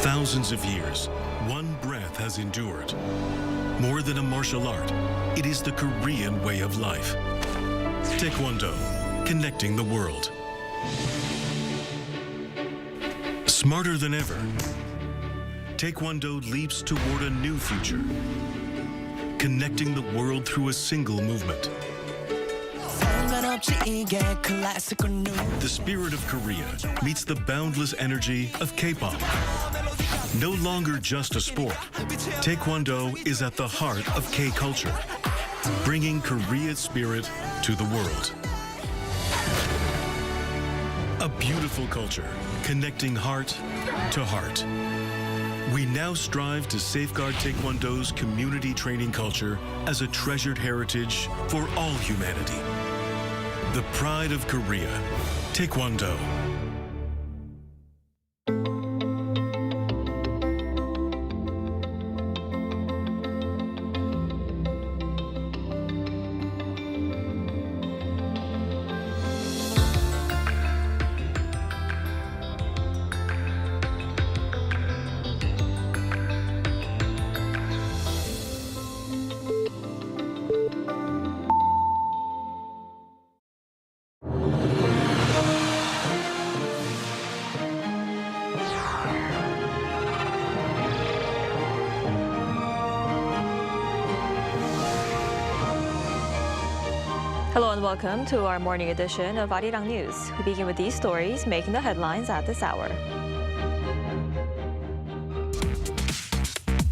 thousands of years, one breath has endured. More than a martial art, it is the Korean way of life. Taekwondo, connecting the world. Smarter than ever, Taekwondo leaps toward a new future, connecting the world through a single movement. The spirit of Korea meets the boundless energy of K-pop. No longer just a sport, Taekwondo is at the heart of K-culture, bringing Korea's spirit to the world. A beautiful culture, connecting heart to heart. We now strive to safeguard Taekwondo's community training culture as a treasured heritage for all humanity. The pride of Korea, Taekwondo. Hello and welcome to our morning edition of Arirang News. We begin with these stories making the headlines at this hour.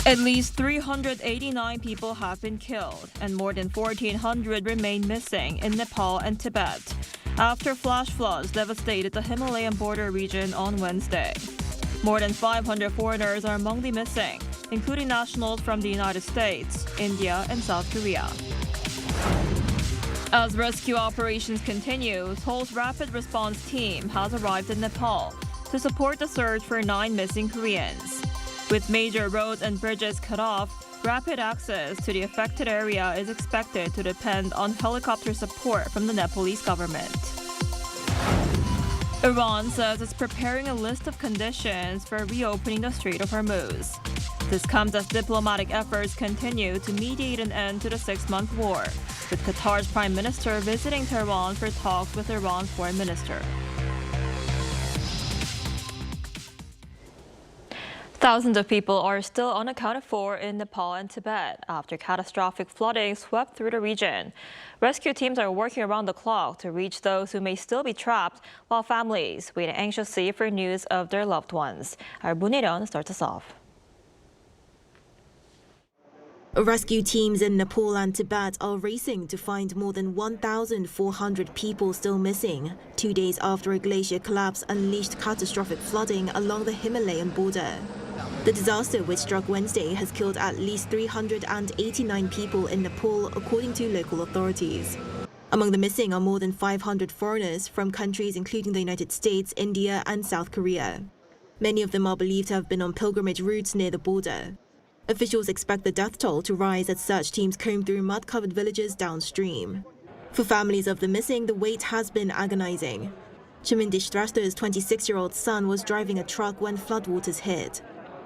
At least 389 people have been killed and more than 1,400 remain missing in Nepal and Tibet after flash floods devastated the Himalayan border region on Wednesday. More than 500 foreigners are among the missing, including nationals from the United States, India, and South Korea. As rescue operations continue, Seoul's rapid response team has arrived in Nepal to support the search for 9 missing Koreans. With major roads and bridges cut off, rapid access to the affected area is expected to depend on helicopter support from the Nepalese government. Iran says it's preparing a list of conditions for reopening the Strait of Hormuz. This comes as diplomatic efforts continue to mediate an end to the 6-month war, with Qatar's prime minister visiting Tehran for talks with Iran's foreign minister. Thousands of people are still unaccounted for in Nepal and Tibet after catastrophic flooding swept through the region. Rescue teams are working around the clock to reach those who may still be trapped, while families wait anxiously for news of their loved ones. Our Bunyeon starts us off. Rescue teams in Nepal and Tibet are racing to find more than 1,400 people still missing, 2 days after a glacier collapse unleashed catastrophic flooding along the Himalayan border. The disaster, which struck Wednesday, has killed at least 389 people in Nepal, according to local authorities. Among the missing are more than 500 foreigners from countries including the United States, India, and South Korea. Many of them are believed to have been on pilgrimage routes near the border. Officials expect the death toll to rise as search teams comb through mud-covered villages downstream. For families of the missing, the wait has been agonizing. Chimindi Straster's 26-year-old son was driving a truck when floodwaters hit.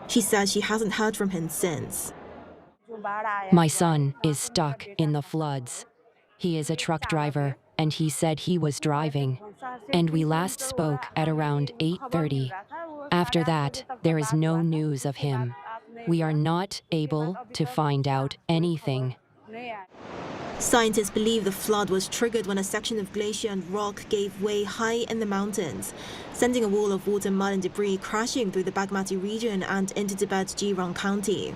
She says she hasn't heard from him since. My son is stuck in the floods. He is a truck driver, and he said he was driving. And we last spoke at around 8:30. After that, there is no news of him. We are not able to find out anything. Scientists believe the flood was triggered when a section of glacier and rock gave way high in the mountains, sending a wall of water, mud and debris crashing through the Bagmati region and into Tibet's Jirang County.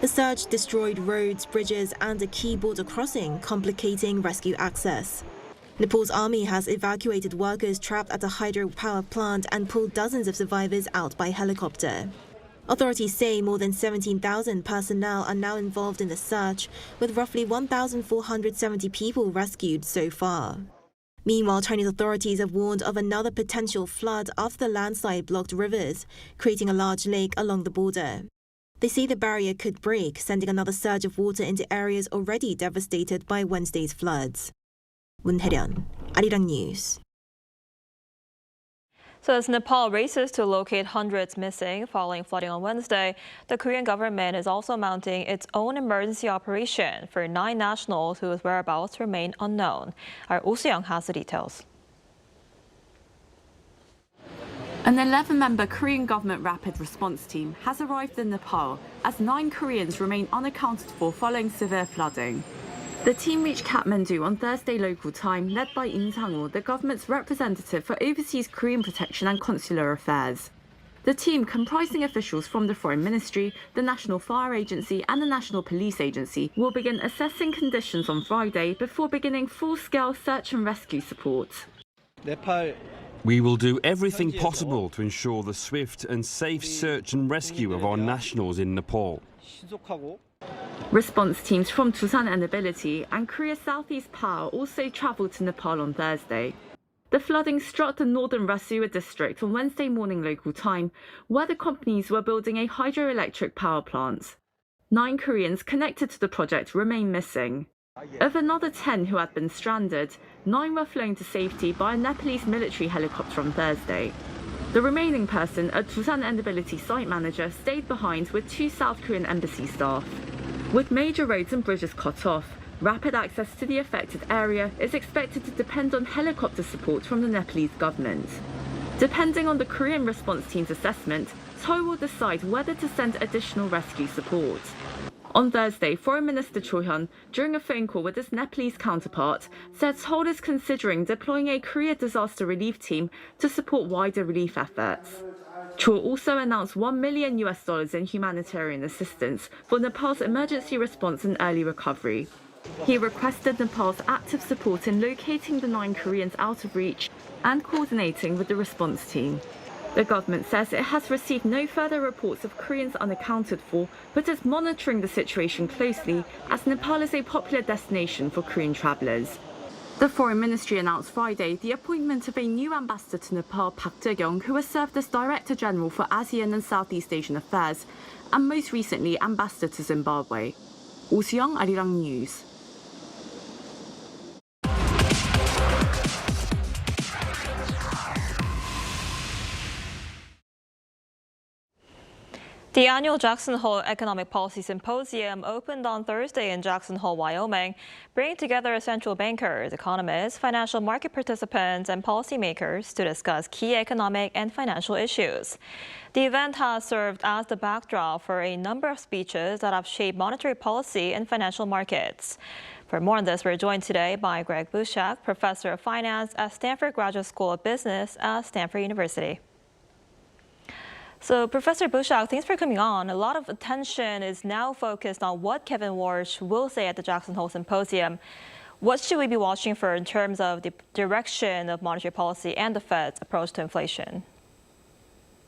The surge destroyed roads, bridges and a key border crossing, complicating rescue access. Nepal's army has evacuated workers trapped at a hydropower plant and pulled dozens of survivors out by helicopter. Authorities say more than 17,000 personnel are now involved in the search, with roughly 1,470 people rescued so far. Meanwhile, Chinese authorities have warned of another potential flood after the landslide blocked rivers, creating a large lake along the border. They say the barrier could break, sending another surge of water into areas already devastated by Wednesday's floods. 문혜련, Arirang News. So as Nepal races to locate hundreds missing following flooding on Wednesday, the Korean government is also mounting its own emergency operation for 9 nationals whose whereabouts remain unknown. Our Oh Soo-young has the details. An 11-member Korean government rapid response team has arrived in Nepal as 9 Koreans remain unaccounted for following severe flooding. The team reached Kathmandu on Thursday local time, led by Im Sang-woo, the government's representative for overseas Korean protection and consular affairs. The team, comprising officials from the Foreign Ministry, the National Fire Agency and the National Police Agency, will begin assessing conditions on Friday before beginning full-scale search and rescue support. We will do everything possible to ensure the swift and safe search and rescue of our nationals in Nepal. Response teams from Busan and Ability and Korea Southeast Power also travelled to Nepal on Thursday. The flooding struck the northern Rasua district on Wednesday morning local time, where the companies were building a hydroelectric power plant. 9 Koreans connected to the project remain missing. Of another 10 who had been stranded, 9 were flown to safety by a Nepalese military helicopter on Thursday. The remaining person, a Busan and Ability site manager, stayed behind with 2 South Korean embassy staff. With major roads and bridges cut off, rapid access to the affected area is expected to depend on helicopter support from the Nepalese government. Depending on the Korean response team's assessment, Seoul will decide whether to send additional rescue support. On Thursday, Foreign Minister Cho Hyun, during a phone call with his Nepalese counterpart, said Seoul is considering deploying a Korea disaster relief team to support wider relief efforts. Cho also announced $1 million in humanitarian assistance for Nepal's emergency response and early recovery. He requested Nepal's active support in locating the 9 Koreans out of reach and coordinating with the response team. The government says it has received no further reports of Koreans unaccounted for, but is monitoring the situation closely as Nepal is a popular destination for Korean travellers. The Foreign Ministry announced Friday the appointment of a new ambassador to Nepal, Park Jae-kyung, who has served as Director General for ASEAN and Southeast Asian Affairs, and most recently Ambassador to Zimbabwe. Oh Soo-young, Arirang News. The annual Jackson Hole Economic Policy Symposium opened on Thursday in Jackson Hole, Wyoming, bringing together central bankers, economists, financial market participants, and policymakers to discuss key economic and financial issues. The event has served as the backdrop for a number of speeches that have shaped monetary policy and financial markets. For more on this, we're joined today by Greg Bushak, Professor of Finance at Stanford Graduate School of Business at Stanford University. So, Professor Bushak, thanks for coming on. A lot of attention is now focused on what Kevin Warsh will say at the Jackson Hole Symposium. What should we be watching for in terms of the direction of monetary policy and the Fed's approach to inflation?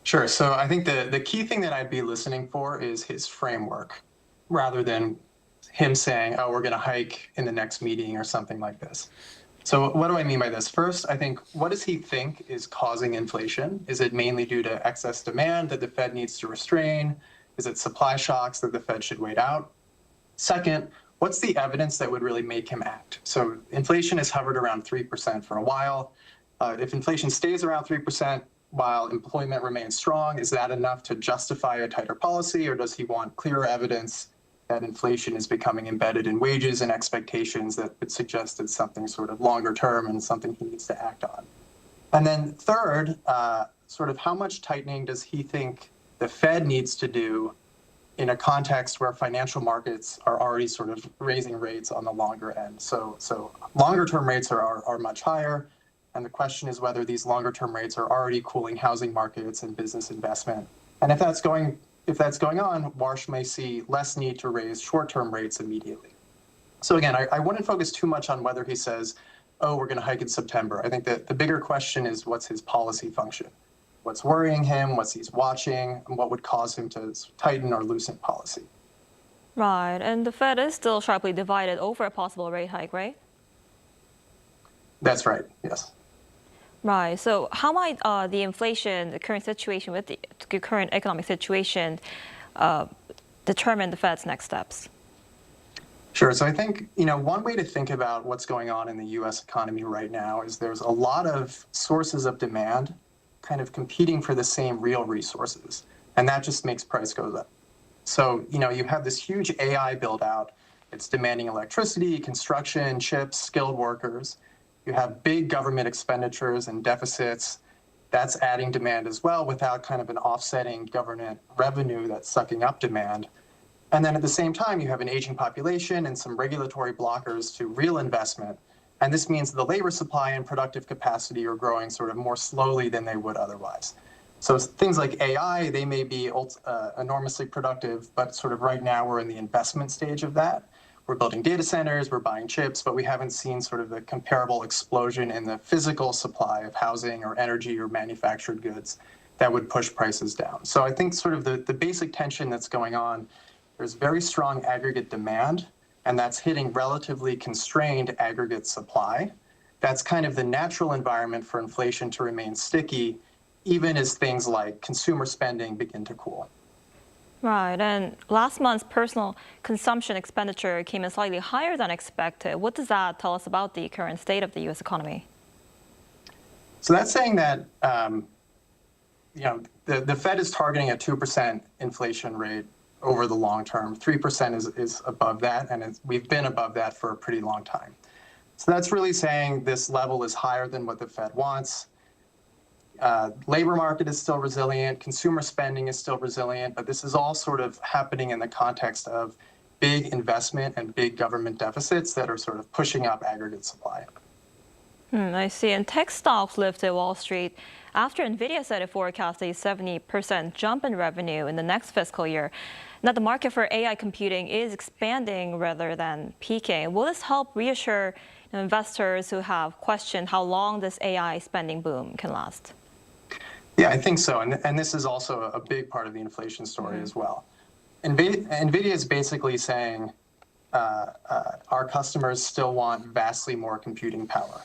Sure. So I think the key thing that I'd be listening for is his framework, rather than him saying, oh, we're going to hike in the next meeting or something like this. So what do I mean by this? First, I think, what does he think is causing inflation? Is it mainly due to excess demand that the Fed needs to restrain? Is it supply shocks that the Fed should wait out? Second, what's the evidence that would really make him act? So inflation has hovered around 3% for a while. If inflation stays around 3% while employment remains strong, is that enough to justify a tighter policy, or does he want clearer evidence that inflation is becoming embedded in wages and expectations that would suggest it's something sort of longer term and something he needs to act on? And then third, sort of how much tightening does he think the Fed needs to do in a context where financial markets are already sort of raising rates on the longer end? So longer term rates are much higher. And the question is whether these longer term rates are already cooling housing markets and business investment. And if that's going on, Warsh may see less need to raise short-term rates immediately. So again, I wouldn't focus too much on whether he says, oh, we're going to hike in September. I think that the bigger question is what's his policy function? What's worrying him, what's he's watching, and what would cause him to tighten or loosen policy. Right, and the Fed is still sharply divided over a possible rate hike, right? That's right, yes. Right. So how might the inflation, the current situation with the current economic situation determine the Fed's next steps? Sure. So I think, one way to think about what's going on in the U.S. economy right now is there's a lot of sources of demand kind of competing for the same real resources. And that just makes price go up. So, you have this huge AI build out. It's demanding electricity, construction, chips, skilled workers. You have big government expenditures and deficits. That's adding demand as well without kind of an offsetting government revenue that's sucking up demand. And then at the same time, you have an aging population and some regulatory blockers to real investment. And this means the labor supply and productive capacity are growing sort of more slowly than they would otherwise. So things like AI, they may be enormously productive, but sort of right now we're in the investment stage of that. We're building data centers, we're buying chips, but we haven't seen sort of the comparable explosion in the physical supply of housing or energy or manufactured goods that would push prices down. So I think sort of the basic tension that's going on, there's very strong aggregate demand, and that's hitting relatively constrained aggregate supply. That's kind of the natural environment for inflation to remain sticky, even as things like consumer spending begin to cool. Right, and last month's personal consumption expenditure came in slightly higher than expected. What does that tell us about the current state of the U.S. economy? So that's saying that the Fed is targeting a 2% inflation rate over the long term. 3% is above that, and we've been above that for a pretty long time. So that's really saying this level is higher than what the Fed wants. Labor market is still resilient, consumer spending is still resilient, but this is all sort of happening in the context of big investment and big government deficits that are sort of pushing up aggregate supply. I see. And tech stocks lifted Wall Street after Nvidia said it forecast a 70% jump in revenue in the next fiscal year. Now, the market for AI computing is expanding rather than peaking. Will this help reassure investors who have questioned how long this AI spending boom can last? Yeah, I think so. And this is also a big part of the inflation story as well. Nvidia is basically saying our customers still want vastly more computing power.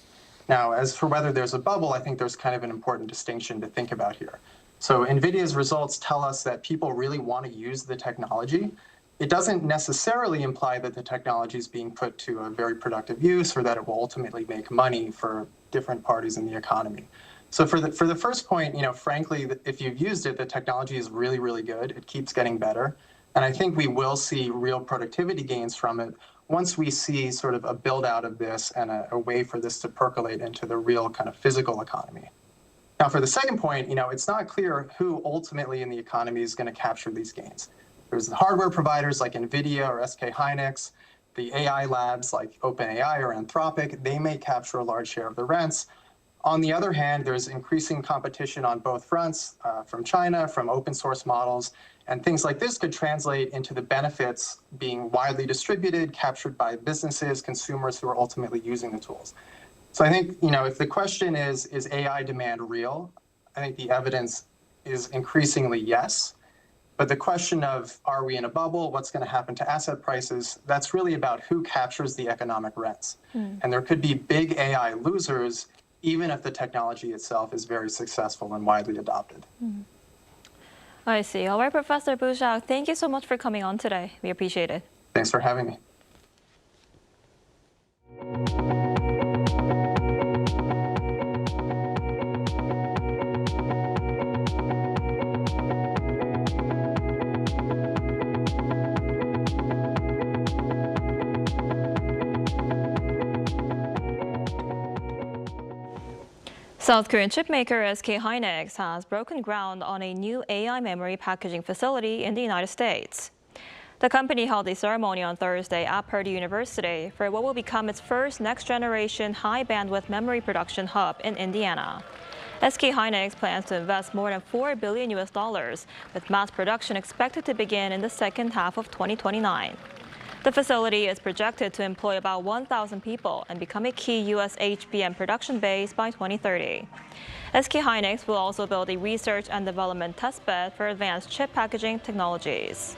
Now, as for whether there's a bubble, I think there's kind of an important distinction to think about here. So Nvidia's results tell us that people really want to use the technology. It doesn't necessarily imply that the technology is being put to a very productive use or that it will ultimately make money for different parties in the economy. So for the first point, frankly, if you've used it, the technology is really, really good. It keeps getting better. And I think we will see real productivity gains from it once we see sort of a build out of this and a way for this to percolate into the real kind of physical economy. Now, for the second point, it's not clear who ultimately in the economy is going to capture these gains. There's the hardware providers like Nvidia or SK Hynix, the AI labs like OpenAI or Anthropic. They may capture a large share of the rents. On the other hand, there's increasing competition on both fronts from China, from open source models, and things like this could translate into the benefits being widely distributed, captured by businesses, consumers who are ultimately using the tools. So I think, if the question is AI demand real? I think the evidence is increasingly yes. But the question of, are we in a bubble? What's going to happen to asset prices? That's really about who captures the economic rents. And there could be big AI losers, even if the technology itself is very successful and widely adopted. I see. All right, Professor Bushak, thank you so much for coming on today. We appreciate it. Thanks for having me. South Korean chipmaker SK Hynix has broken ground on a new AI memory packaging facility in the United States. The company held a ceremony on Thursday at Purdue University for what will become its first next-generation high-bandwidth memory production hub in Indiana. SK Hynix plans to invest more than $4 billion, with mass production expected to begin in the second half of 2029. The facility is projected to employ about 1,000 people and become a key U.S. HBM production base by 2030. SK Hynix will also build a research and development testbed for advanced chip packaging technologies.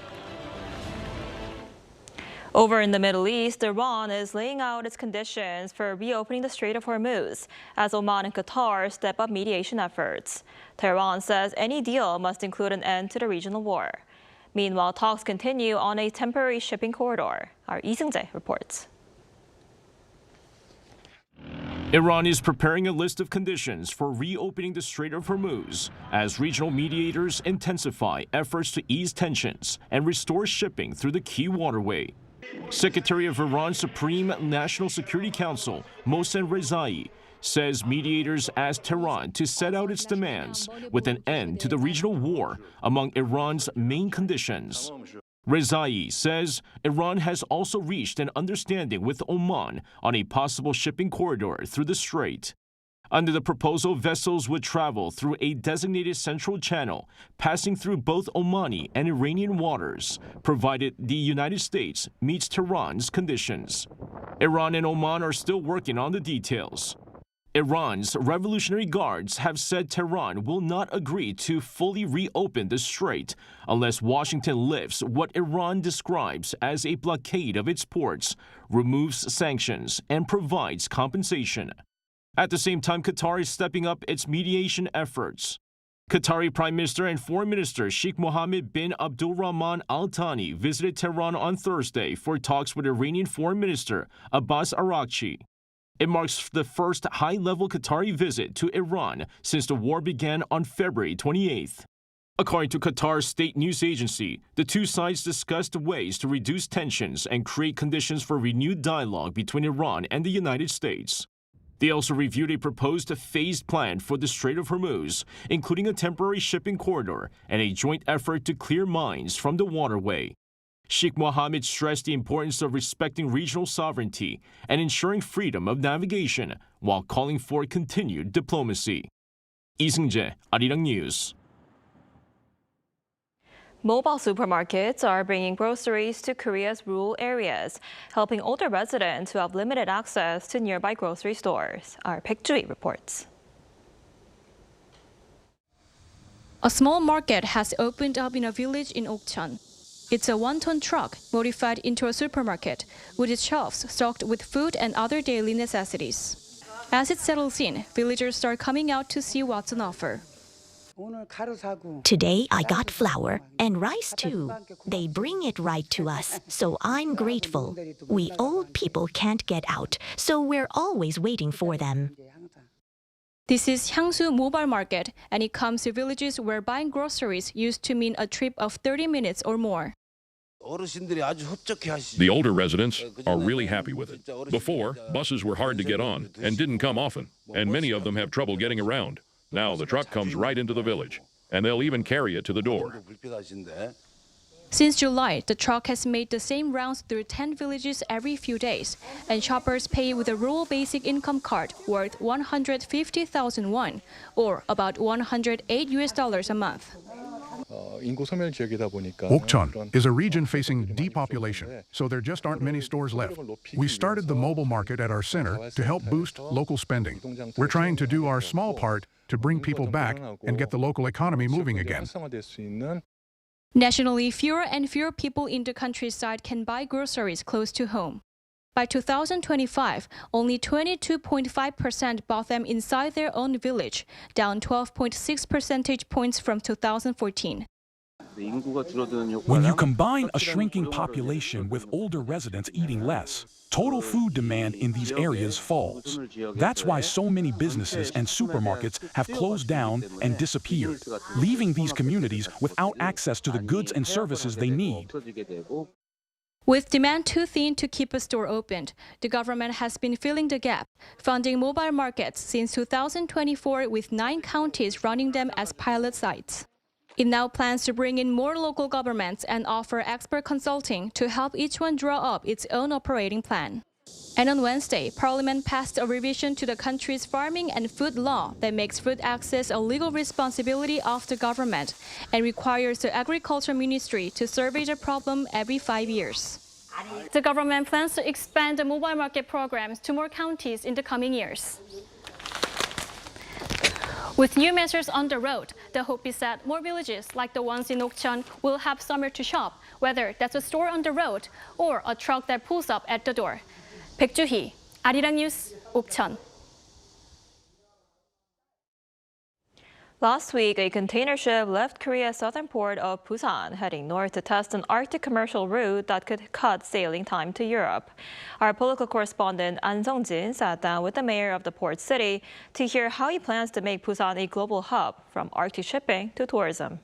Over in the Middle East, Iran is laying out its conditions for reopening the Strait of Hormuz as Oman and Qatar step up mediation efforts. Tehran says any deal must include an end to the regional war. Meanwhile, talks continue on a temporary shipping corridor. Our Lee Seung-jae reports. Iran is preparing a list of conditions for reopening the Strait of Hormuz as regional mediators intensify efforts to ease tensions and restore shipping through the key waterway. Secretary of Iran's Supreme National Security Council, Mohsen Rezai, says mediators asked Tehran to set out its demands with an end to the regional war among Iran's main conditions. Rezai says Iran has also reached an understanding with Oman on a possible shipping corridor through the strait. Under the proposal, vessels would travel through a designated central channel, passing through both Omani and Iranian waters, provided the United States meets Tehran's conditions. Iran and Oman are still working on the details. Iran's Revolutionary Guards have said Tehran will not agree to fully reopen the strait unless Washington lifts what Iran describes as a blockade of its ports, removes sanctions, and provides compensation. At the same time, Qatar is stepping up its mediation efforts. Qatari Prime Minister and Foreign Minister Sheikh Mohammed bin Abdulrahman Al Thani visited Tehran on Thursday for talks with Iranian Foreign Minister Abbas Araghchi. It marks the first high-level Qatari visit to Iran since the war began on February 28th. According to Qatar's state news agency, the two sides discussed ways to reduce tensions and create conditions for renewed dialogue between Iran and the United States. They also reviewed a proposed phased plan for the Strait of Hormuz, including a temporary shipping corridor and a joint effort to clear mines from the waterway. Sheikh Mohammed stressed the importance of respecting regional sovereignty and ensuring freedom of navigation while calling for continued diplomacy. Lee Seung-jae, Arirang News. Mobile supermarkets are bringing groceries to Korea's rural areas, helping older residents who have limited access to nearby grocery stores. Our Baek Ju-hee reports. A small market has opened up in a village in Okcheon. It's a one-ton truck modified into a supermarket, with its shelves stocked with food and other daily necessities. As it settles in, villagers start coming out to see what's on offer. Today I got flour and rice too. They bring it right to us, so I'm grateful. We old people can't get out, so we're always waiting for them. This is Hyangsu Mobile Market, and it comes to villages where buying groceries used to mean a trip of 30 minutes or more. The older residents are really happy with it. Before, buses were hard to get on and didn't come often, and many of them have trouble getting around. Now the truck comes right into the village, and they'll even carry it to the door. Since July, the truck has made the same rounds through 10 villages every few days, and shoppers pay with a rural basic income card worth 150,000 won, or about $108 a month. Okcheon is a region facing depopulation, so there just aren't many stores left. We started the mobile market at our center to help boost local spending. We're trying to do our small part to bring people back and get the local economy moving again. Nationally, fewer and fewer people in the countryside can buy groceries close to home. By 2025, only 22.5% bought them inside their own village, down 12.6 percentage points from 2014. When you combine a shrinking population with older residents eating less, total food demand in these areas falls. That's why so many businesses and supermarkets have closed down and disappeared, leaving these communities without access to the goods and services they need. With demand too thin to keep a store opened, the government has been filling the gap, funding mobile markets since 2024 with 9 counties running them as pilot sites. It now plans to bring in more local governments and offer expert consulting to help each one draw up its own operating plan. And on Wednesday, Parliament passed a revision to the country's farming and food law that makes food access a legal responsibility of the government and requires the Agriculture Ministry to survey the problem every 5 years. The government plans to expand the mobile market programs to more counties in the coming years. With new measures on the road, the hope is that more villages like the ones in Okcheon will have somewhere to shop, whether that's a store on the road or a truck that pulls up at the door. Baek Ju-hee, Arirang News, Okcheon. Last week, a container ship left Korea's southern port of Busan, heading north to test an Arctic commercial route that could cut sailing time to Europe. Our political correspondent An Sung-jin sat down with the mayor of the port city to hear how he plans to make Busan a global hub, from Arctic shipping to tourism.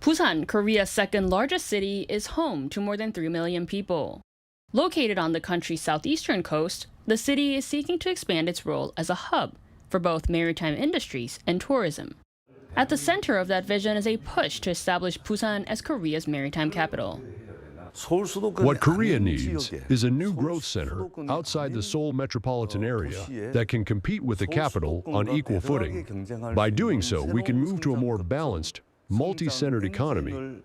Busan, Korea's second largest city, is home to more than 3 million people. Located on the country's southeastern coast, the city is seeking to expand its role as a hub for both maritime industries and tourism. At the center of that vision is a push to establish Busan as Korea's maritime capital. What Korea needs is a new growth center outside the Seoul metropolitan area that can compete with the capital on equal footing. By doing so, we can move to a more balanced, multi-centered economy.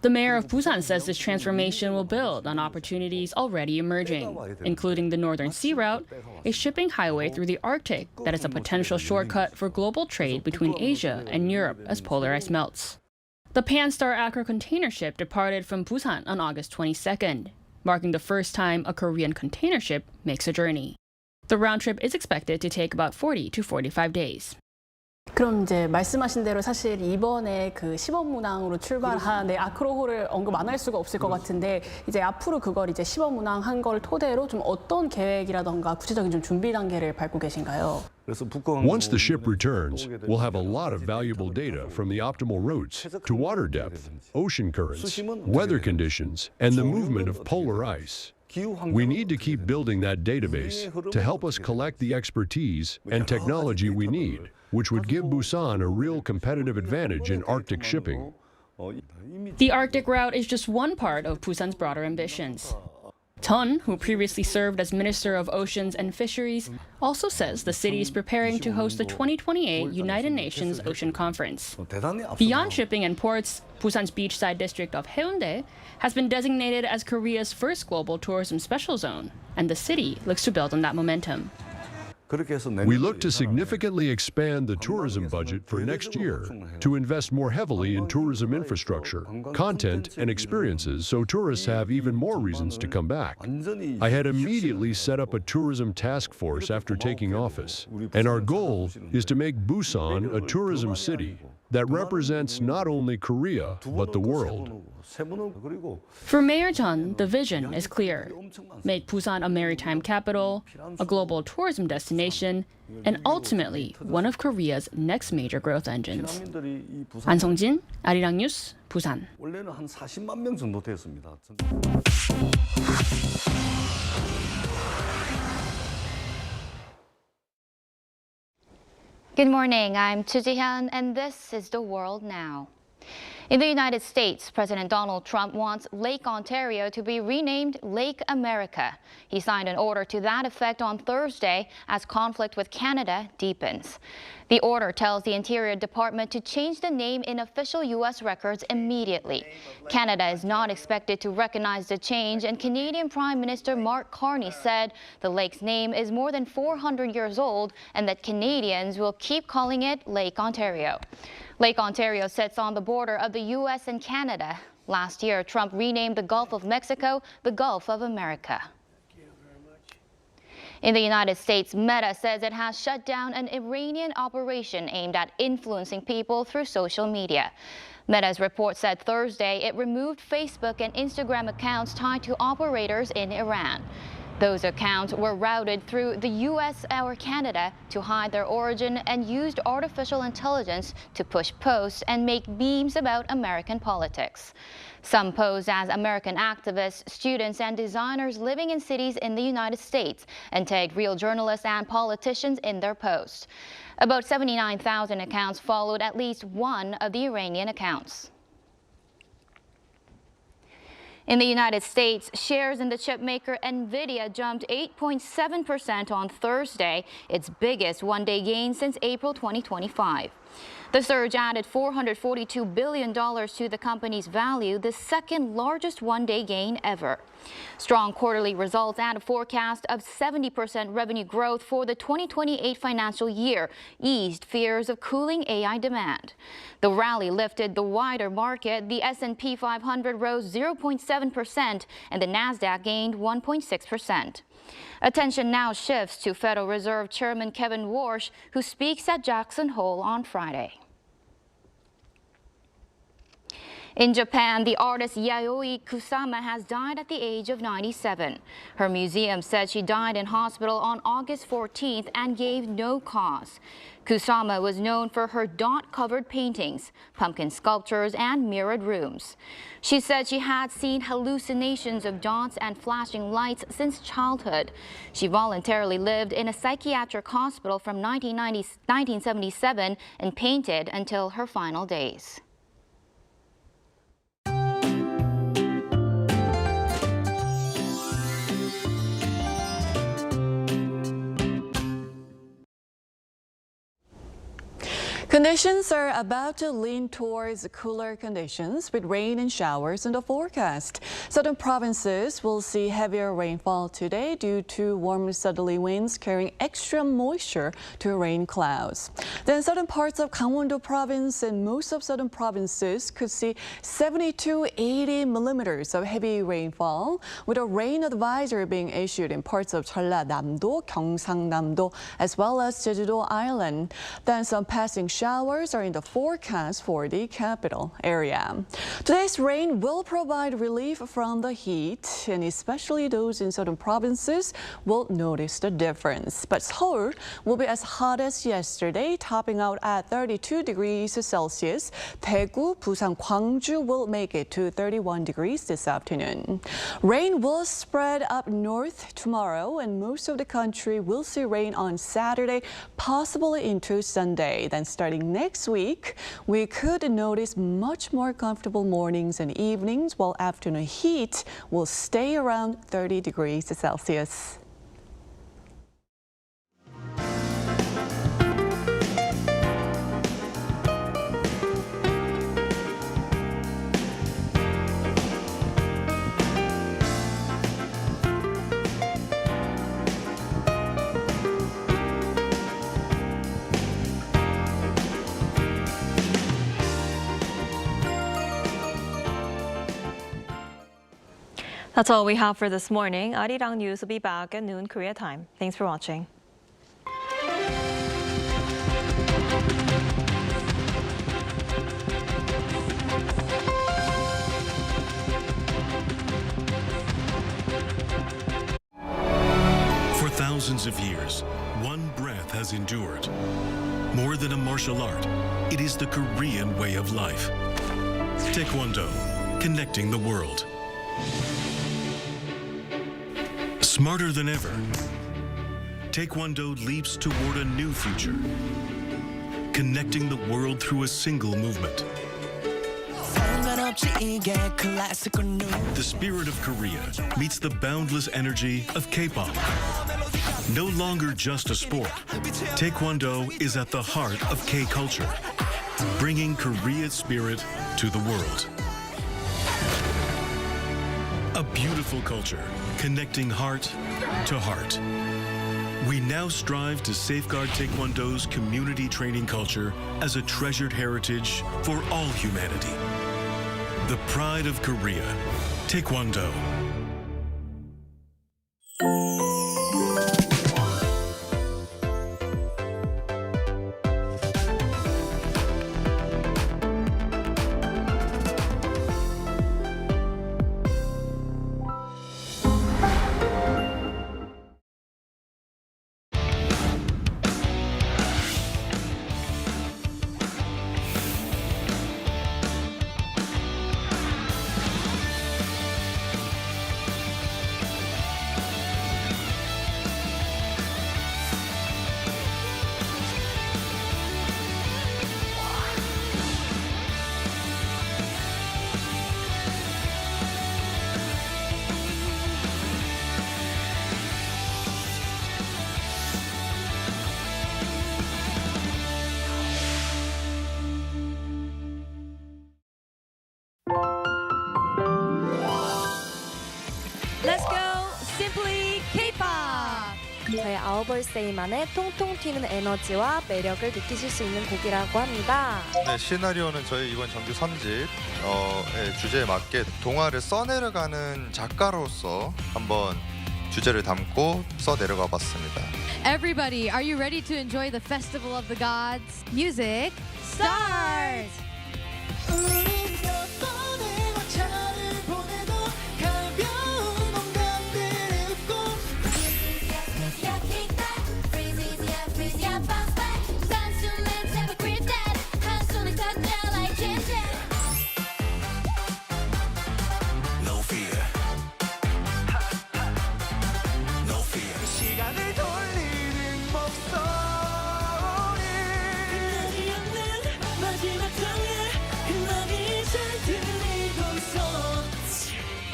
The mayor of Busan says this transformation will build on opportunities already emerging, including the Northern Sea Route, a shipping highway through the Arctic that is a potential shortcut for global trade between Asia and Europe as polar ice melts. The Pan-Star Accra container ship departed from Busan on August 22nd, marking the first time a Korean container ship makes a journey. The round trip is expected to take about 40 to 45 days. 그럼 이제 말씀하신 대로 사실 이번에 그 시범운항으로 출발한 아크로호를 언급 안 할 수가 없을 것 같은데 이제 앞으로 그걸 이제 시범운항한 걸 토대로 좀 어떤 계획이라던가 구체적인 좀 준비 단계를 밟고 계신가요? Once the ship returns, we'll have a lot of valuable data from the optimal routes to water depth, ocean currents, weather conditions, and the movement of polar ice. We need to keep building that database to help us collect the expertise and technology we need, which would give Busan a real competitive advantage in Arctic shipping. The Arctic route is just one part of Busan's broader ambitions. Ton, who previously served as Minister of Oceans and Fisheries, also says the city is preparing to host the 2028 United Nations Ocean Conference. Beyond shipping and ports, Busan's beachside district of Haeundae has been designated as Korea's first global tourism special zone, and the city looks to build on that momentum. We look to significantly expand the tourism budget for next year to invest more heavily in tourism infrastructure, content, and experiences so tourists have even more reasons to come back. I had immediately set up a tourism task force after taking office, and our goal is to make Busan a tourism city that represents not only Korea, but the world. For Mayor Chun, the vision is clear. Make Busan a maritime capital, a global tourism destination, and ultimately one of Korea's next major growth engines. An Sung-jin, Arirang News, Busan. Good morning, I'm Chu Ji-hyun, and this is The World Now. In the United States, President Donald Trump wants Lake Ontario to be renamed Lake America. He signed an order to that effect on Thursday as conflict with Canada deepens. The order tells the Interior Department to change the name in official U.S. records immediately. Canada is not expected to recognize the change, and Canadian Prime Minister Mark Carney said the lake's name is more than 400 years old and that Canadians will keep calling it Lake Ontario. Lake Ontario sits on the border of the U.S. and Canada. Last year, Trump renamed the Gulf of Mexico the Gulf of America. In the United States, Meta says it has shut down an Iranian operation aimed at influencing people through social media. Meta's report said Thursday it removed Facebook and Instagram accounts tied to operators in Iran. Those accounts were routed through the U.S. or Canada to hide their origin and used artificial intelligence to push posts and make memes about American politics. Some posed as American activists, students, and designers living in cities in the United States and tagged real journalists and politicians in their posts. About 79,000 accounts followed at least one of the Iranian accounts. In the United States, shares in the chipmaker Nvidia jumped 8.7% on Thursday, its biggest one-day gain since April 2025. The surge added $442 billion to the company's value, the second largest one-day gain ever. Strong quarterly results and a forecast of 70% revenue growth for the 2028 financial year eased fears of cooling AI demand. The rally lifted the wider market. The S&P 500 rose 0.7% and the Nasdaq gained 1.6%. Attention now shifts to Federal Reserve Chairman Kevin Warsh, who speaks at Jackson Hole on Friday. In Japan, the artist Yayoi Kusama has died at the age of 97. Her museum said she died in hospital on August 14th and gave no cause. Kusama was known for her dot-covered paintings, pumpkin sculptures, and mirrored rooms. She said she had seen hallucinations of dots and flashing lights since childhood. She voluntarily lived in a psychiatric hospital from 1977 and painted until her final days. Conditions are about to lean towards cooler conditions with rain and showers in the forecast. Southern provinces will see heavier rainfall today due to warm southerly winds carrying extra moisture to rain clouds. Then southern parts of Gangwon-do province and most of southern provinces could see 70 to 80 millimeters of heavy rainfall, with a rain advisory being issued in parts of Jeollanam-do, Gyeongsang-nam-do, as well as Jeju-do Island. Then some passing showers are in the forecast for the capital area. Today's rain will provide relief from the heat, and especially those in southern provinces will notice the difference. But Seoul will be as hot as yesterday, topping out at 32 degrees Celsius. Daegu, Busan, Gwangju will make it to 31 degrees this afternoon. Rain will spread up north tomorrow, and most of the country will see rain on Saturday, possibly into Sunday. Then starting next week, we could notice much more comfortable mornings and evenings, while afternoon heat will stay around 30 degrees Celsius. That's all we have for this morning. Arirang News will be back at noon Korea time. Thanks for watching. For thousands of years, one breath has endured. More than a martial art, it is the Korean way of life. Taekwondo, connecting the world. Smarter than ever, Taekwondo leaps toward a new future, connecting the world through a single movement. The spirit of Korea meets the boundless energy of K-pop. No longer just a sport, Taekwondo is at the heart of K-culture, bringing Korea's spirit to the world. A beautiful culture, connecting heart to heart. We now strive to safeguard Taekwondo's community training culture as a treasured heritage for all humanity. The pride of Korea, Taekwondo. Let's go! Simply K-pop! 저희 아우벌세이만의 통통 튀는 에너지와 매력을 느끼실 수 있는 곡이라고 합니다. 네, 시나리오는 저희 이번 정규 3집의 주제에 맞게 동화를 써내려가는 작가로서 한번 주제를 담고 써 내려가 봤습니다. Everybody, are you ready to enjoy the Festival of the Gods? Music, start!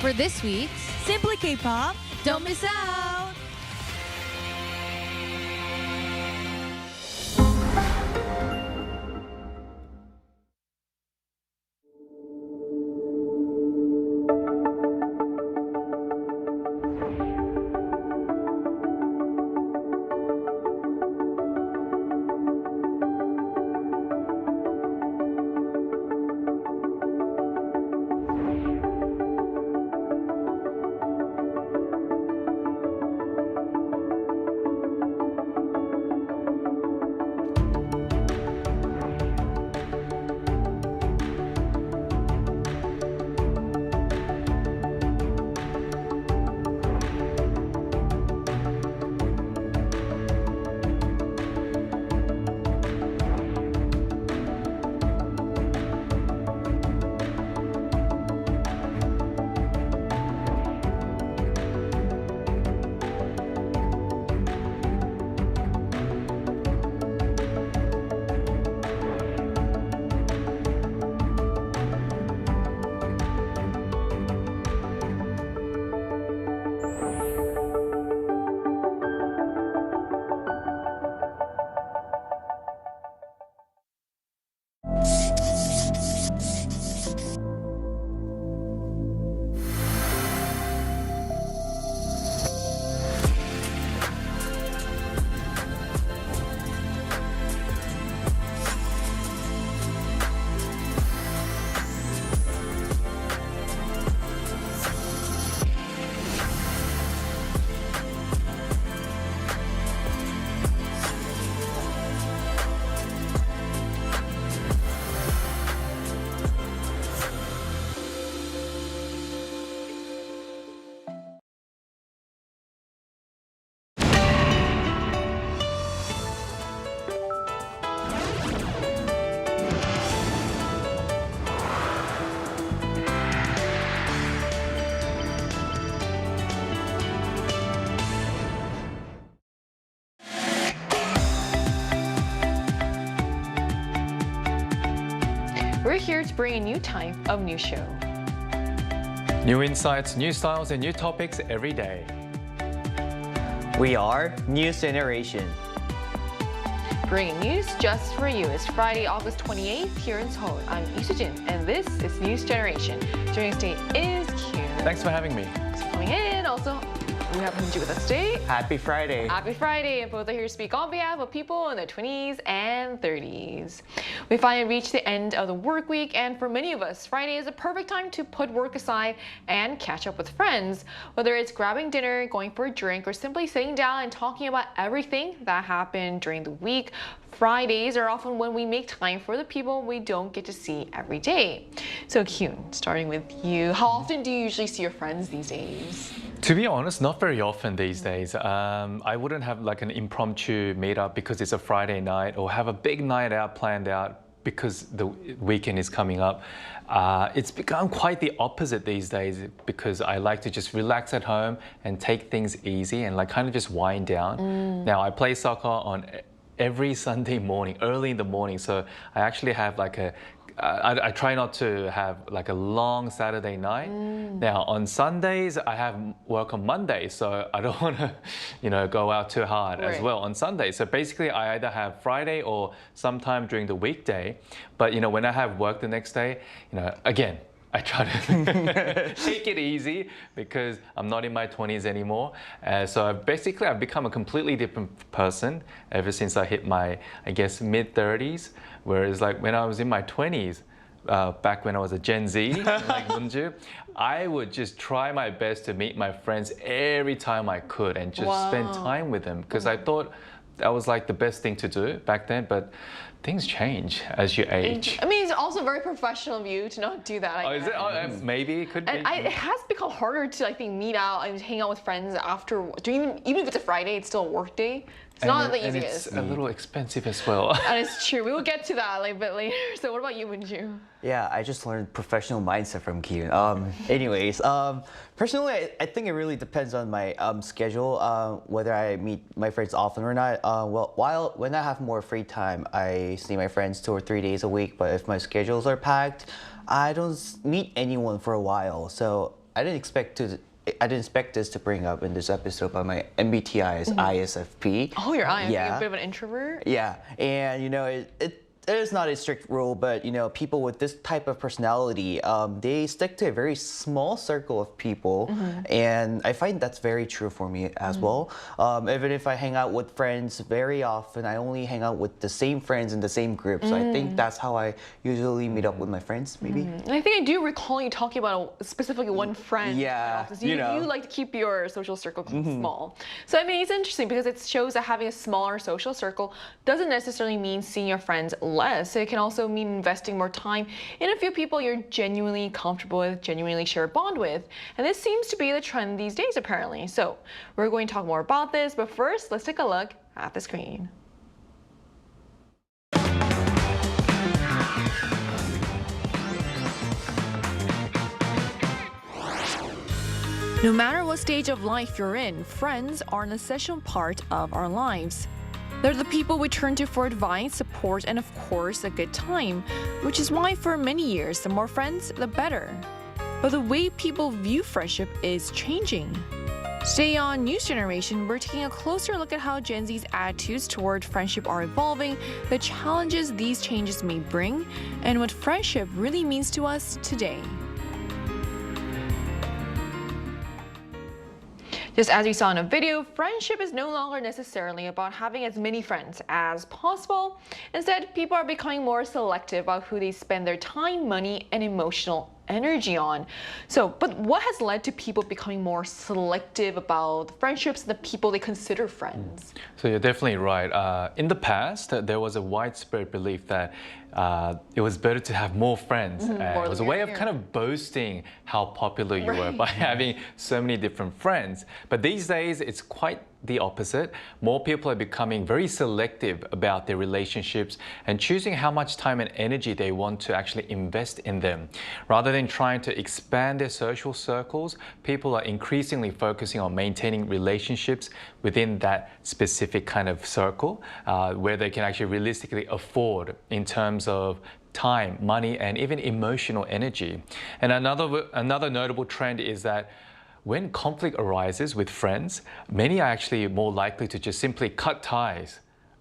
For this week's Simply K-pop. Don't Miss Out! We're here to bring a new type of news show. New insights, new styles, and new topics every day. We are News Generation. Bringing news just for you. It's Friday, August 28th here in Seoul. I'm Isujin, and this is News Generation. Joining us today is Q. Thanks for having me. Thanks for coming in. Also, we have Hunju with us today. Happy Friday. Happy Friday. And both are here to speak on behalf of people in their 20s and 30s. We finally reached the end of the work week, and for many of us, Friday is a perfect time to put work aside and catch up with friends. Whether it's grabbing dinner, going for a drink, or simply sitting down and talking about everything that happened during the week, Fridays are often when we make time for the people we don't get to see every day. So Kyun, starting with you, how often do you usually see your friends these days? To be honest, not very often these days. I wouldn't have like an impromptu meetup because it's a Friday night, or have a big night out planned out because the weekend is coming up. It's become quite the opposite these days because I like to just relax at home and take things easy and like kind of just wind down. Now I play soccer on every Sunday morning, early in the morning, so I actually have like I try not to have like a long Saturday night. Now on Sundays I have work on Monday, so I don't want to, go out too hard as well on Sunday. So basically I either have Friday or sometime during the weekday. But when I have work the next day, again, I try to take it easy because I'm not in my 20s anymore. So I've become a completely different person ever since I hit my, I guess, mid-30s. Whereas like when I was in my 20s, back when I was a Gen Z, like Munju, I would just try my best to meet my friends every time I could and just spend time with them because I thought that was like the best thing to do back then. But things change as you age. I mean, it's also very professional of you to not do that. Is it? Maybe it could be. And it has become harder to, I think, meet out and hang out with friends after, even if it's a Friday, it's still a work day. It's not the easiest. And it's a little expensive as well. And it's true. We will get to that a bit later. So what about you, Minju? Yeah, I just learned professional mindset from Kevin. Anyways, personally, I think it really depends on my schedule, whether I meet my friends often or not. When I have more free time, I see my friends 2 or 3 days a week. But if my schedules are packed, I don't meet anyone for a while. So I didn't expect this to bring up in this episode, but my MBTI is ISFP. Oh, you're ISFP. Yeah. You're a bit of an introvert? Yeah, and it is not a strict rule, but people with this type of personality, they stick to a very small circle of people, and I find that's very true for me as well. Even if I hang out with friends very often, I only hang out with the same friends in the same group. So I think that's how I usually meet up with my friends, maybe. And I think I do recall you talking about specifically one friend. Yeah, so you like to keep your social circle small. So I mean, it's interesting because it shows that having a smaller social circle doesn't necessarily mean seeing your friends less. It can also mean investing more time in a few people you're genuinely comfortable with, genuinely share a bond with. And this seems to be the trend these days, apparently. So we're going to talk more about this, but first, let's take a look at the screen. No matter what stage of life you're in, friends are an essential part of our lives. They're the people we turn to for advice, support, and of course, a good time, which is why for many years, the more friends, the better. But the way people view friendship is changing. Today on News Generation, we're taking a closer look at how Gen Z's attitudes toward friendship are evolving, the challenges these changes may bring, and what friendship really means to us today. Just as we saw in a video, friendship is no longer necessarily about having as many friends as possible. Instead, people are becoming more selective about who they spend their time, money, and emotional energy on. But what has led to people becoming more selective about friendships and the people they consider friends? So you're definitely right. In the past, there was a widespread belief that it was better to have more friends. It was a way of kind of boasting how popular you were by having so many different friends. But these days, it's quite the opposite. More people are becoming very selective about their relationships and choosing how much time and energy they want to actually invest in them. Rather than trying to expand their social circles, people are increasingly focusing on maintaining relationships within that specific kind of circle where they can actually realistically afford in terms of time, money, and even emotional energy. And another notable trend is that when conflict arises with friends, many are actually more likely to just simply cut ties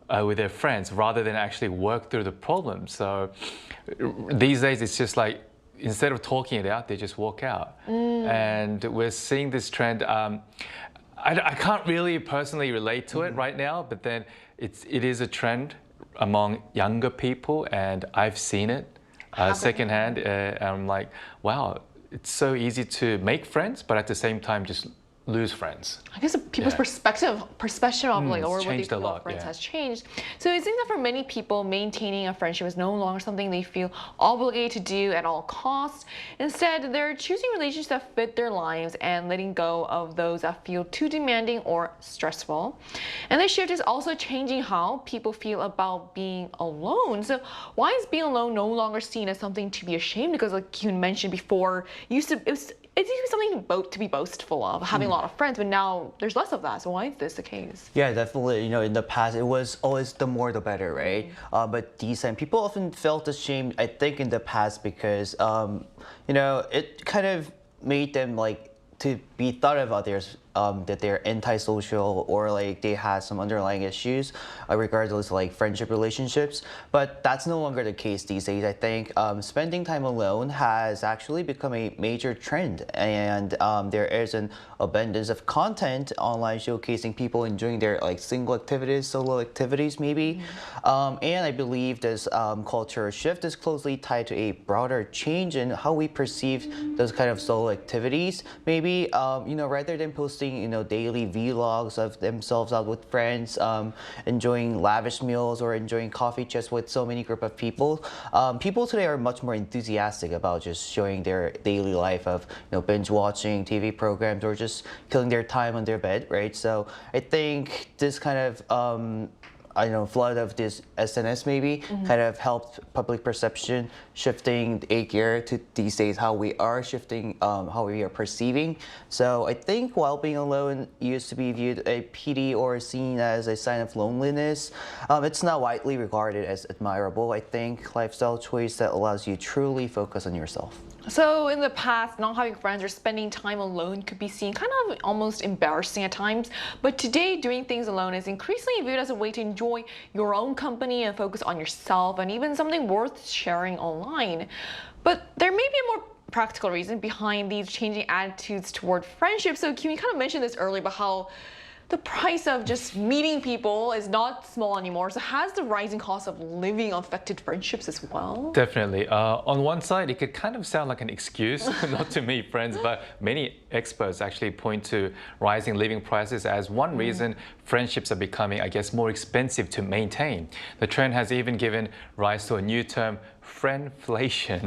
with their friends rather than actually work through the problem. So these days, it's just like, instead of talking it out, they just walk out. And we're seeing this trend. I can't really personally relate to it right now, but then it is a trend among younger people, and I've seen it secondhand. I'm like, wow. It's so easy to make friends, but at the same time, just lose friends. I guess people's perspective of like, or what they feel about friends has changed. So it seems that for many people, maintaining a friendship is no longer something they feel obligated to do at all costs. Instead, they're choosing relationships that fit their lives and letting go of those that feel too demanding or stressful. And this shift is also changing how people feel about being alone. So why is being alone no longer seen as something to be ashamed? Because like you mentioned before, it used to be something to be boastful of, having a lot of friends, but now there's less of that. So why is this the case? Yeah, definitely. In the past, it was always the more the better, right? But these times, people often felt ashamed, I think, in the past because, it kind of made them like to be thought about that they're antisocial or like they have some underlying issues regardless of like friendship relationships. But that's no longer the case these days. I think spending time alone has actually become a major trend, and there is an abundance of content online showcasing people enjoying their like single activities, solo activities maybe. And I believe this cultural shift is closely tied to a broader change in how we perceive those kind of solo activities. Maybe, rather than posting, daily vlogs of themselves out with friends, enjoying lavish meals or enjoying coffee just with so many group of people, people today are much more enthusiastic about just showing their daily life of, binge watching TV programs or just killing their time on their bed, right? So I think this kind of flood of this SNS maybe kind of helped public perception shifting a gear to these days how we are shifting how we are perceiving. So I think while being alone used to be viewed a pity or seen as a sign of loneliness, it's now widely regarded as admirable. I think lifestyle choice that allows you to truly focus on yourself. So in the past, not having friends or spending time alone could be seen kind of almost embarrassing at times. But today, doing things alone is increasingly viewed as a way to enjoy your own company and focus on yourself, and even something worth sharing online. But there may be a more practical reason behind these changing attitudes toward friendship. So Kim, you kind of mentioned this earlier about how the price of just meeting people is not small anymore. So has the rising cost of living affected friendships as well? Definitely. On one side, it could kind of sound like an excuse not to meet friends, but many experts actually point to rising living prices as one reason friendships are becoming, I guess, more expensive to maintain. The trend has even given rise to a new term, friendflation,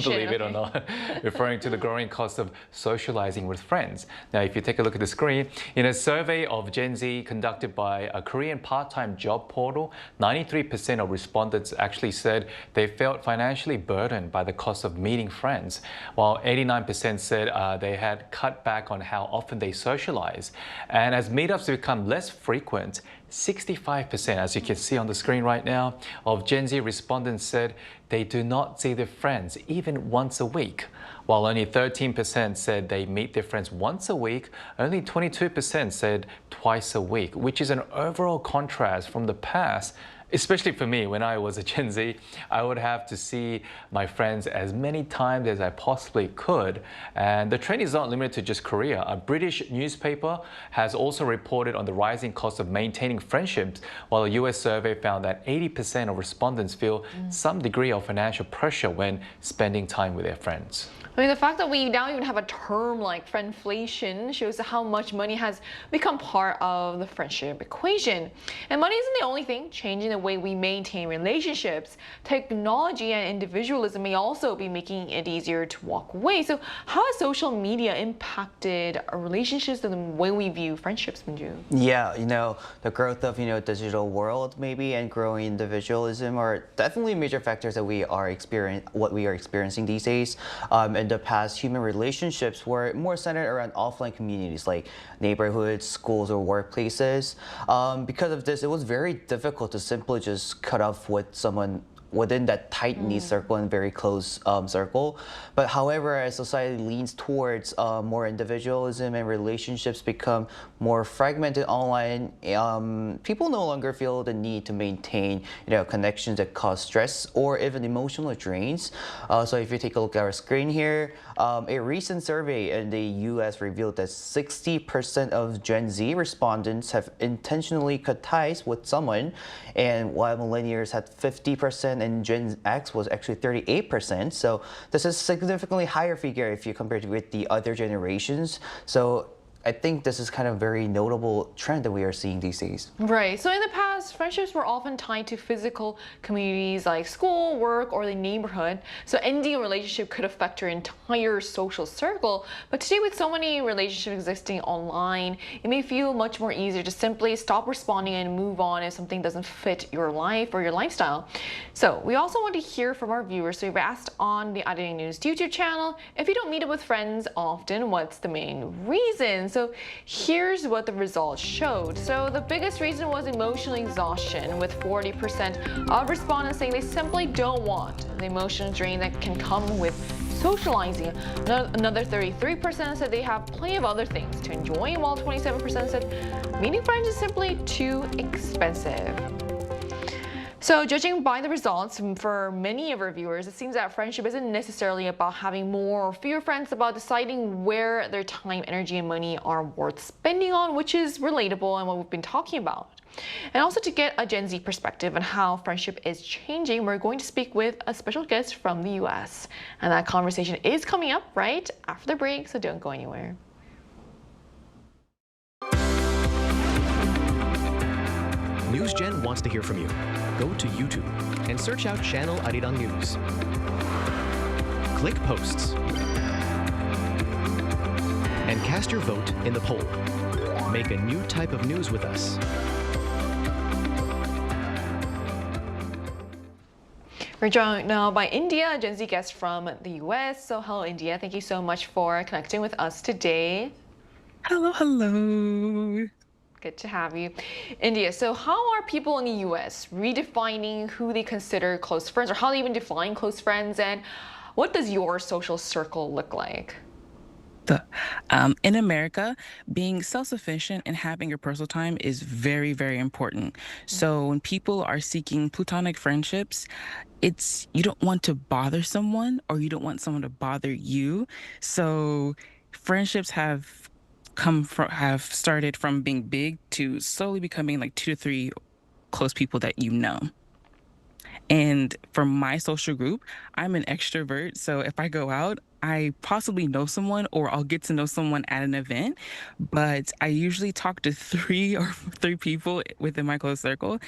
believe it or not, referring to the growing cost of socializing with friends. Now, if you take a look at the screen, in a survey of Gen Z conducted by a Korean part-time job portal, 93% of respondents actually said they felt financially burdened by the cost of meeting friends, while 89% said they had cut back on how often they socialize. And as meetups become less frequent, 65%, as you can see on the screen right now, of Gen Z respondents said they do not see their friends even once a week. While only 13% said they meet their friends once a week, only 22% said twice a week, which is an overall contrast from the past. Especially for me, when I was a Gen Z, I would have to see my friends as many times as I possibly could. And the trend is not limited to just Korea. A British newspaper has also reported on the rising cost of maintaining friendships, while a US survey found that 80% of respondents feel some degree of financial pressure when spending time with their friends. I mean, the fact that we now even have a term like friendflation shows how much money has become part of the friendship equation. And money isn't the only thing changing the way we maintain relationships. Technology and individualism may also be making it easier to walk away. So how has social media impacted our relationships and the way we view friendships, Minju? Yeah, the growth of, digital world maybe and growing individualism are definitely major factors that we are experiencing these days. In the past, human relationships were more centered around offline communities like neighborhoods, schools, or workplaces. Because of this, it was very difficult to simply just cut off with someone within that tight-knit circle and very close circle. But however, as society leans towards more individualism and relationships become more fragmented online, people no longer feel the need to maintain connections that cause stress or even emotional drains. So if you take a look at our screen here, a recent survey in the US revealed that 60% of Gen Z respondents have intentionally cut ties with someone, and while millennials had 50% and Gen X was actually 38%. So this is a significantly higher figure if you compare it with the other generations. So I think this is kind of a very notable trend that we are seeing these days. Right. So in the past, friendships were often tied to physical communities like school, work, or the neighborhood. So ending a relationship could affect your entire social circle. But today, with so many relationships existing online, it may feel much more easier to simply stop responding and move on if something doesn't fit your life or your lifestyle. So we also want to hear from our viewers. So we've asked on the Arirang News YouTube channel, if you don't meet up with friends often, what's the main reason? So here's what the results showed. So the biggest reason was emotional exhaustion, with 40% of respondents saying they simply don't want the emotional drain that can come with socializing. Another 33% said they have plenty of other things to enjoy, while 27% said meeting friends is simply too expensive. So judging by the results, for many of our viewers, it seems that friendship isn't necessarily about having more or fewer friends, about deciding where their time, energy, and money are worth spending on, which is relatable and what we've been talking about. And also to get a Gen Z perspective on how friendship is changing, we're going to speak with a special guest from the US. And that conversation is coming up right after the break, so don't go anywhere. NewsGen wants to hear from you. Go to YouTube and search out channel Arirang News. Click Posts and cast your vote in the poll. Make a new type of news with us. We're joined now by India, a Gen Z guest from the US. So hello, India. Thank you so much for connecting with us today. Hello, hello. Good to have you. India, so how are people in the US redefining who they consider close friends, or how they even define close friends, and what does your social circle look like? In America, being self-sufficient and having your personal time is very, very important. So when people are seeking platonic friendships, you don't want to bother someone, or you don't want someone to bother you. So friendships have started from being big to slowly becoming like 2 to 3 close people that you know. And for my social group, I'm an extrovert. So if I go out, I possibly know someone, or I'll get to know someone at an event, but I usually talk to 3 people within my close circle.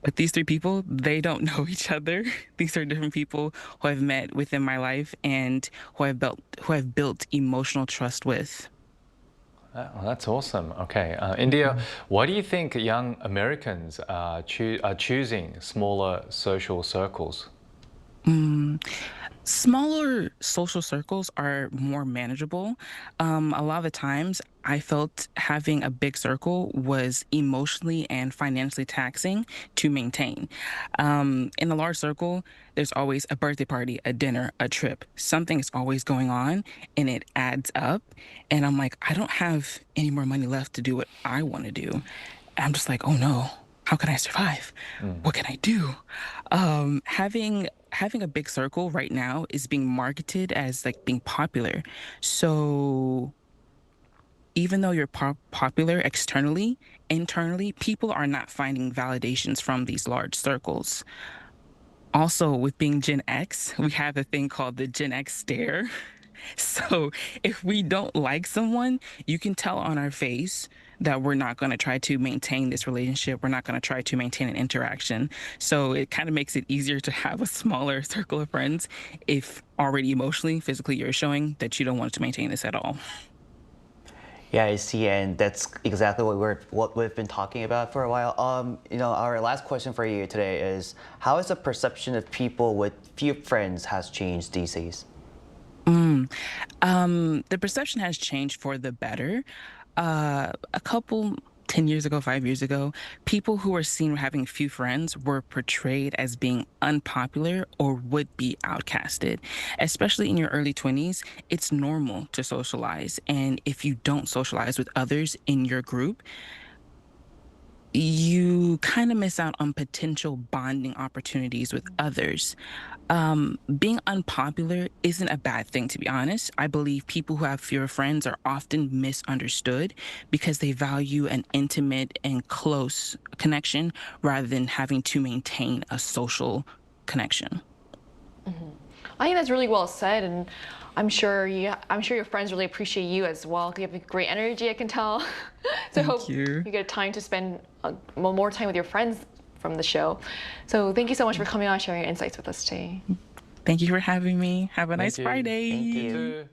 But these 3 people, they don't know each other. These are different people who I've met within my life and who I've built emotional trust with. Oh, that's awesome. Okay, India, why do you think young Americans are choosing smaller social circles? Smaller social circles are more manageable. A lot of the times I felt having a big circle was emotionally and financially taxing to maintain. In a large circle, there's always a birthday party, a dinner, a trip. Something is always going on, and it adds up. And I'm like, I don't have any more money left to do what I want to do. And I'm just like, oh no, how can I survive? What can I do? Having a big circle right now is being marketed as like being popular. So even though you're popular externally, internally, people are not finding validations from these large circles. Also, with being Gen X, we have a thing called the Gen X stare. So if we don't like someone, you can tell on our face that we're not going to try to maintain this relationship. We're not going to try to maintain an interaction. So it kind of makes it easier to have a smaller circle of friends if already emotionally, physically, you're showing that you don't want to maintain this at all. Yeah, I see, and that's exactly what we've been talking about for a while. Our last question for you today is: how has the perception of people with few friends has changed these days? The perception has changed for the better. A couple 10 years ago, 5 years ago, people who were seen having few friends were portrayed as being unpopular or would be outcasted. Especially in your early 20s, it's normal to socialize. And if you don't socialize with others in your group, you kind of miss out on potential bonding opportunities with others. Being unpopular isn't a bad thing, to be honest. I believe people who have fewer friends are often misunderstood because they value an intimate and close connection rather than having to maintain a social connection. I think that's really well said, and I'm sure your friends really appreciate you as well. You have great energy, I can tell. So I hope you get time to spend more time with your friends from the show. So thank you so much for coming on and sharing your insights with us today. Thank you for having me. Have a nice Friday. Thank you.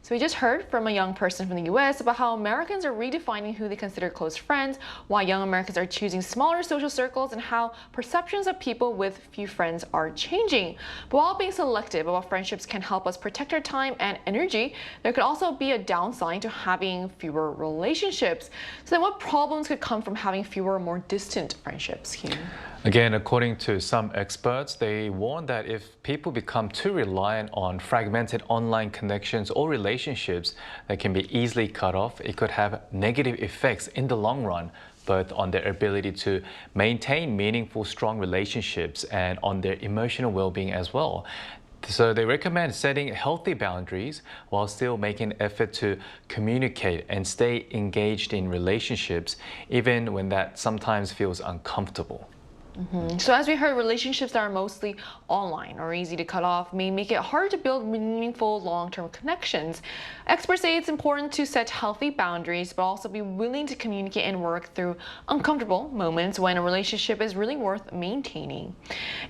So we just heard from a young person from the US about how Americans are redefining who they consider close friends, why young Americans are choosing smaller social circles, and how perceptions of people with few friends are changing. But while being selective about friendships can help us protect our time and energy, there could also be a downside to having fewer relationships. So then what problems could come from having fewer, more distant friendships here? Again, according to some experts, they warn that if people become too reliant on fragmented online connections or relationships that can be easily cut off, it could have negative effects in the long run, both on their ability to maintain meaningful, strong relationships and on their emotional well-being as well. So they recommend setting healthy boundaries while still making an effort to communicate and stay engaged in relationships, even when that sometimes feels uncomfortable. So as we heard, relationships that are mostly online or easy to cut off may make it hard to build meaningful long-term connections. Experts say it's important to set healthy boundaries, but also be willing to communicate and work through uncomfortable moments when a relationship is really worth maintaining.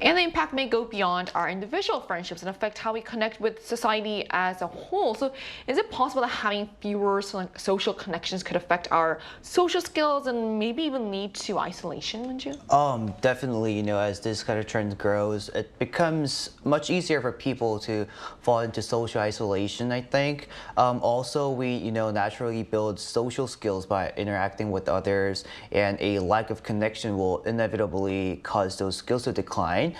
And the impact may go beyond our individual friendships and affect how we connect with society as a whole. So is it possible that having fewer social connections could affect our social skills and maybe even lead to isolation, Manju? Definitely, as this kind of trend grows, it becomes much easier for people to fall into social isolation, I think. Also, we, naturally build social skills by interacting with others, and a lack of connection will inevitably cause those skills to decline.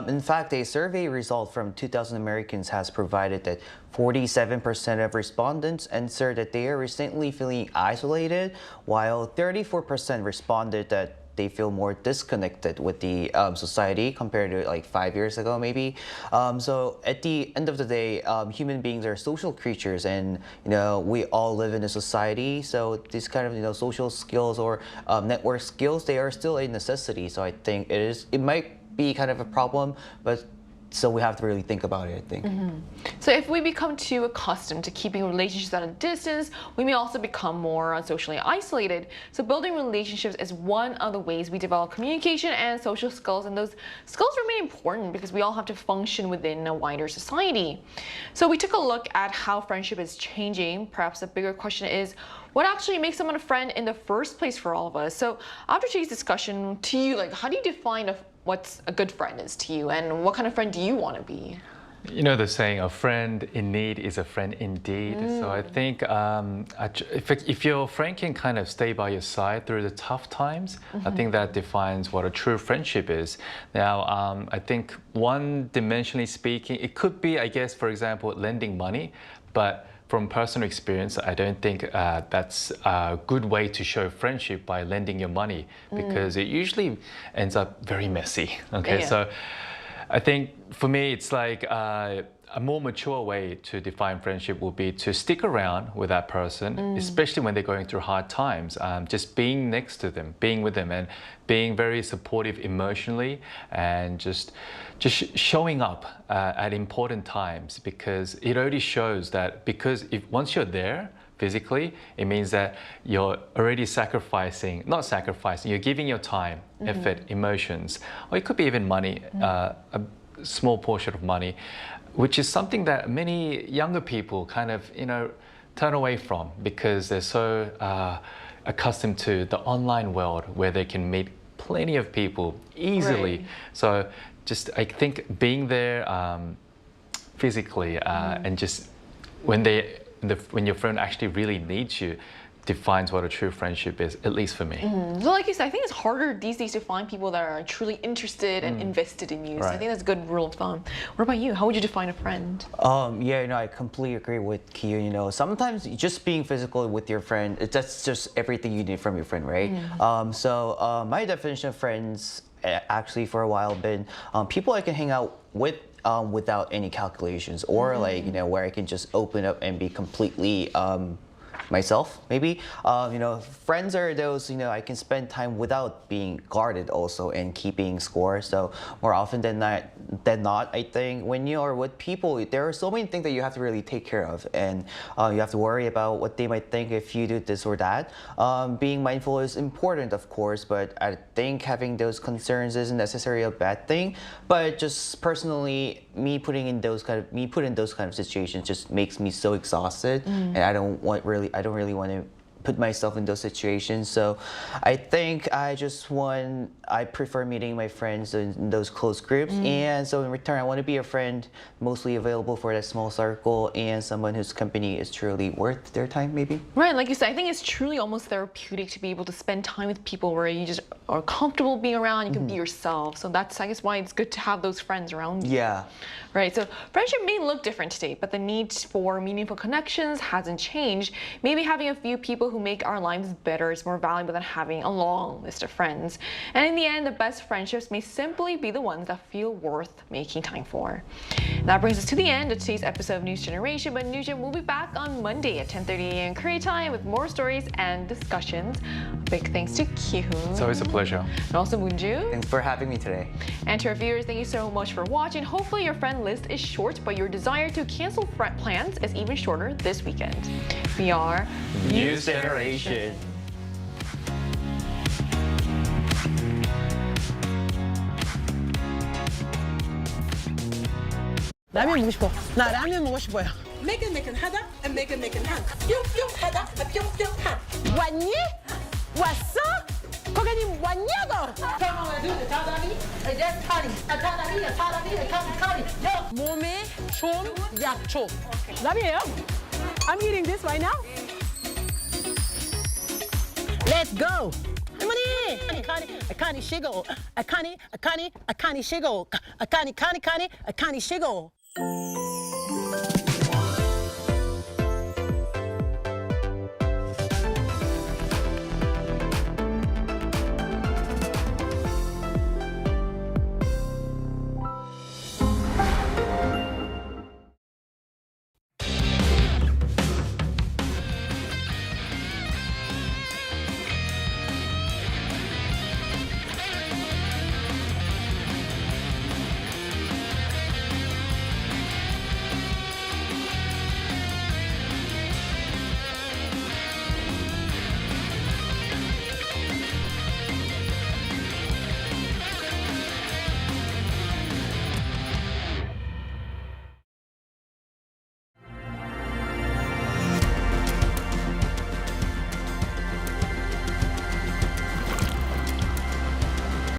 In fact, a survey result from 2,000 Americans has provided that 47% of respondents answered that they are recently feeling isolated, while 34% responded that they feel more disconnected with the society compared to like 5 years ago, maybe. So at the end of the day, human beings are social creatures, and we all live in a society. So these kind of social skills or network skills, they are still a necessity. So I think it might be kind of a problem, but so we have to really think about it, I think. So if we become too accustomed to keeping relationships at a distance, we may also become more socially isolated. So building relationships is one of the ways we develop communication and social skills, and those skills remain important because we all have to function within a wider society. So we took a look at how friendship is changing. Perhaps a bigger question is, what actually makes someone a friend in the first place for all of us? So after today's discussion, to you, how do you define what's a good friend is to you, and what kind of friend do you want to be? The saying, a friend in need is a friend indeed. So I think if your friend can kind of stay by your side through the tough times, I think that defines what a true friendship is. Now, I think one-dimensionally speaking, it could be, I guess, for example, lending money, but from personal experience, I don't think that's a good way to show friendship by lending your money, because it usually ends up very messy. Okay, Yeah. So I think for me, it's like a more mature way to define friendship would be to stick around with that person, especially when they're going through hard times. Just being next to them, being with them, and being very supportive emotionally, and just showing up at important times, because it already shows that once you're there physically, it means that you're already you're giving your time, effort, emotions, or it could be even money, a small portion of money, which is something that many younger people kind of, turn away from, because they're so accustomed to the online world where they can meet plenty of people easily. Right. So I think being there physically and just when your friend actually really needs you defines what a true friendship is, at least for me. So like you said, I think it's harder these days to find people that are truly interested and invested in you. So I think that's a good rule of thumb. What about you? How would you define a friend? I completely agree with Kiyu. Sometimes just being physical with your friend, that's just everything you need from your friend, right? So my definition of friends actually for a while been people I can hang out with without any calculations, or where I can just open up and be completely myself, maybe. Friends are those, I can spend time without being guarded also and keeping score. So more often than not, I think when you are with people, there are so many things that you have to really take care of, and you have to worry about what they might think if you do this or that. Being mindful is important, of course, but I think having those concerns isn't necessarily a bad thing. But just personally, me put in those kind of situations just makes me so exhausted, and I don't really want to put myself in those situations. So I think I prefer meeting my friends in those close groups. And so in return, I want to be a friend mostly available for that small circle and someone whose company is truly worth their time, maybe. Right, like you said, I think it's truly almost therapeutic to be able to spend time with people where you just are comfortable being around, you can be yourself. So that's, I guess, why it's good to have those friends around you. Yeah. Right, so friendship may look different today, but the need for meaningful connections hasn't changed. Maybe having a few people who make our lives better is more valuable than having a long list of friends. And in the end, the best friendships may simply be the ones that feel worth making time for. That brings us to the end of today's episode of News Generation, but News Gen will be back on Monday at 10:30 a.m. Korea time with more stories and discussions. Big thanks to Ki-hoon. It's always a pleasure. And also Moonju. Thanks for having me today. And to our viewers, thank you so much for watching. Hopefully your friend list is short, but your desire to cancel plans is even shorter this weekend. We are News Generation. 라면 먹고 싶어. 나 라면 먹고 싶어요. 매끈매끈하다, 매끈매끈한. 뿅뿅하다, 뿅뿅한. 왔니? 왔어? 고객님 왔냐고? 사람이 몸에 좋은 약초. 라면이에요? I'm eating this right now. Let's go. 할머니! 아카니 시고. 아카니 시고. 아카니 시고.